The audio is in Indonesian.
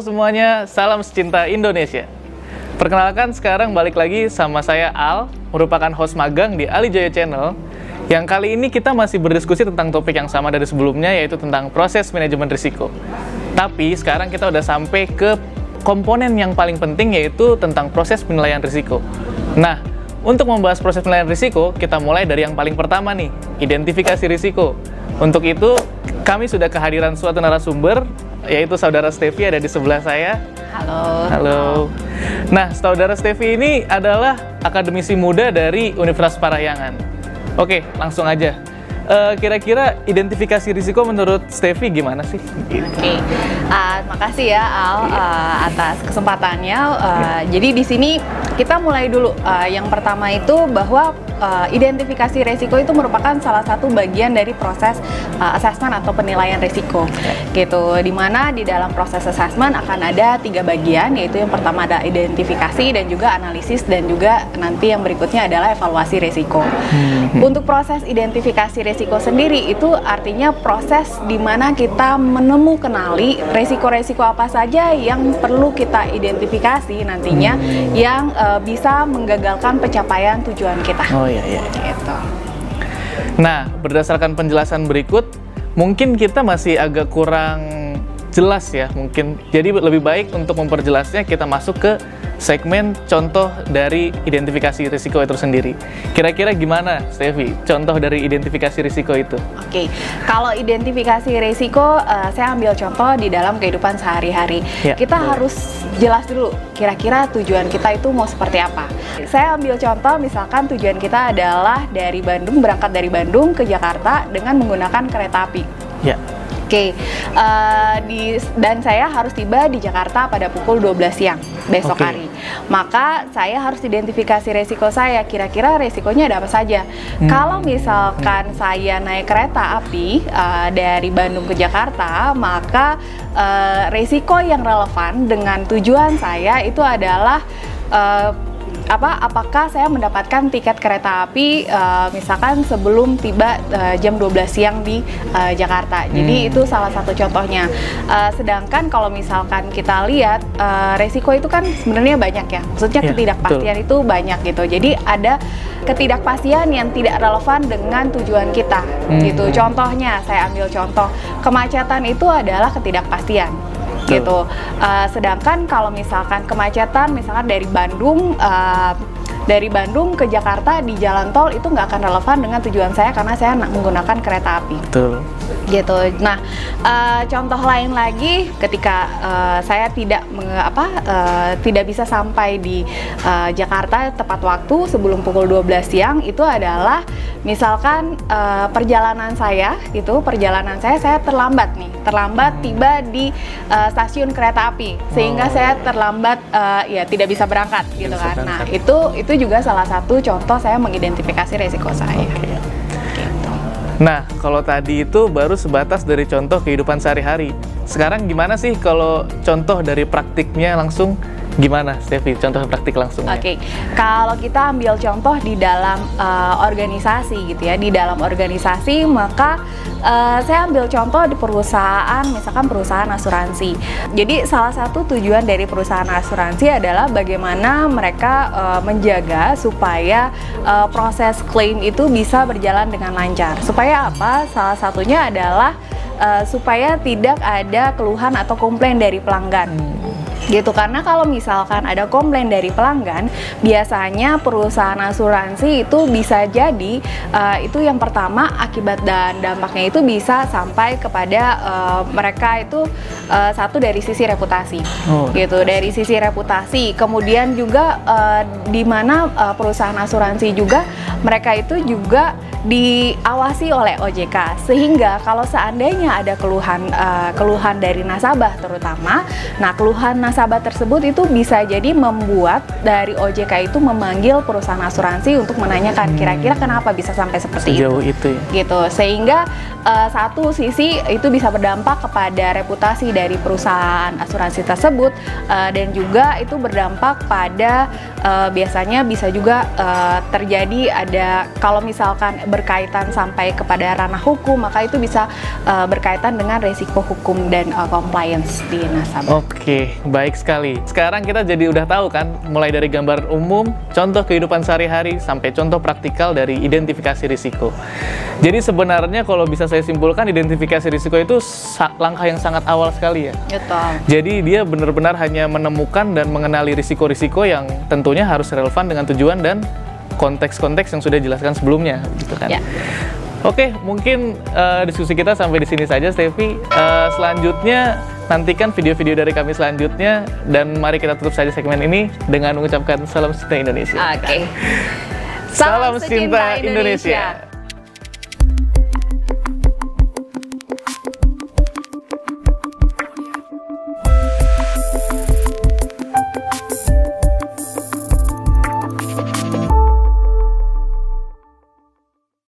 semuanya, salam secinta Indonesia. Perkenalkan sekarang balik lagi sama saya Al, merupakan host magang di Alijaya Channel. Yang kali ini kita masih berdiskusi tentang topik yang sama dari sebelumnya, yaitu tentang proses manajemen risiko. Tapi sekarang kita udah sampai ke komponen yang paling penting, yaitu tentang proses penilaian risiko. Nah, untuk membahas proses penilaian risiko, kita mulai dari yang paling pertama nih, identifikasi risiko. Untuk itu, kami sudah kehadiran suatu narasumber, yaitu saudara Stevi ada di sebelah saya. Halo. Halo. Nah, saudara Stevi ini adalah akademisi muda dari Universitas Parahyangan. Oke, langsung aja. Kira-kira identifikasi risiko menurut Stevi gimana sih? Oke, makasih ya Al atas kesempatannya. Jadi di sini kita mulai dulu. Yang pertama itu bahwa identifikasi risiko itu merupakan salah satu bagian dari proses assessment atau penilaian risiko, gitu. Dimana di dalam proses assessment akan ada 3 bagian, yaitu yang pertama ada identifikasi dan juga analisis, dan juga nanti yang berikutnya adalah evaluasi risiko. Untuk proses identifikasi risiko sendiri itu artinya proses di mana kita kenali risiko-risiko apa saja yang perlu kita identifikasi nantinya yang bisa menggagalkan pencapaian tujuan kita. Oh iya. Gitu. Nah, berdasarkan penjelasan berikut, mungkin kita masih agak kurang jelas ya, mungkin. Jadi lebih baik untuk memperjelasnya kita masuk ke segmen contoh dari identifikasi risiko itu sendiri. Kira-kira gimana, Stevi, contoh dari identifikasi risiko itu? Oke, kalau identifikasi risiko, saya ambil contoh di dalam kehidupan sehari-hari. Ya, kita harus jelas dulu, kira-kira tujuan kita itu mau seperti apa. Saya ambil contoh, misalkan tujuan kita adalah dari Bandung, berangkat dari Bandung ke Jakarta dengan menggunakan kereta api. Ya. Oke, dan saya harus tiba di Jakarta pada pukul 12 siang besok hari. Maka saya harus identifikasi resiko saya, kira-kira resikonya ada apa saja. Kalau misalkan saya naik kereta api dari Bandung ke Jakarta, maka resiko yang relevan dengan tujuan saya itu adalah apakah saya mendapatkan tiket kereta api misalkan sebelum tiba jam 12 siang di Jakarta. Jadi itu salah satu contohnya. Sedangkan kalau misalkan kita lihat resiko itu kan sebenarnya banyak ya. Maksudnya ketidakpastian itu banyak gitu. Jadi ada ketidakpastian yang tidak relevan dengan tujuan kita gitu. Contohnya, saya ambil contoh, kemacetan itu adalah ketidakpastian gitu. Sedangkan kalau misalkan kemacetan misalkan dari Bandung ke Jakarta di jalan tol itu nggak akan relevan dengan tujuan saya karena saya menggunakan kereta api. Betul. Gitu. Nah, contoh lain lagi ketika saya tidak bisa sampai di Jakarta tepat waktu sebelum pukul 12 siang, itu adalah misalkan perjalanan saya terlambat tiba di stasiun kereta api sehingga saya terlambat tidak bisa berangkat gitu kan. Nah, itu juga salah satu contoh saya mengidentifikasi resiko saya. Gitu. Nah, kalau tadi itu baru sebatas dari contoh kehidupan sehari-hari. Sekarang gimana sih kalau contoh dari praktiknya langsung? Gimana, Stevi, contoh praktik langsungnya? Oke, kalau kita ambil contoh di dalam organisasi gitu ya, di dalam organisasi maka saya ambil contoh di perusahaan, misalkan perusahaan asuransi. Jadi salah satu tujuan dari perusahaan asuransi adalah bagaimana mereka menjaga supaya proses klaim itu bisa berjalan dengan lancar. Supaya apa? Salah satunya adalah supaya tidak ada keluhan atau komplain dari pelanggan. Gitu, karena kalau misalkan ada komplain dari pelanggan, biasanya perusahaan asuransi itu bisa jadi itu yang pertama akibat dan dampaknya itu bisa sampai kepada mereka itu satu dari sisi reputasi, gitu, dari sisi reputasi. Kemudian juga di mana perusahaan asuransi juga mereka itu juga diawasi oleh OJK, sehingga kalau seandainya ada keluhan dari nasabah terutama, nah keluhan nasabah tersebut itu bisa jadi membuat dari OJK itu memanggil perusahaan asuransi untuk menanyakan kira-kira kenapa bisa sampai seperti sejauh itu ya? Gitu, sehingga satu sisi itu bisa berdampak kepada reputasi dari perusahaan asuransi tersebut, dan juga itu berdampak pada biasanya bisa juga terjadi ada ada, kalau misalkan berkaitan sampai kepada ranah hukum, maka itu bisa berkaitan dengan resiko hukum dan compliance di nasabah. Oke, baik sekali. Sekarang kita jadi udah tahu kan, mulai dari gambar umum, contoh kehidupan sehari-hari, sampai contoh praktikal dari identifikasi risiko. Jadi sebenarnya kalau bisa saya simpulkan, identifikasi risiko itu langkah yang sangat awal sekali ya. Betul. Jadi dia benar-benar hanya menemukan dan mengenali risiko-risiko yang tentunya harus relevan dengan tujuan dan konteks-konteks yang sudah dijelaskan sebelumnya, gitu kan? Ya. Oke, mungkin diskusi kita sampai di sini saja, Stevi. Selanjutnya nantikan video-video dari kami selanjutnya, dan mari kita tutup saja segmen ini dengan mengucapkan salam cinta Indonesia. Oke. Salam cinta Indonesia.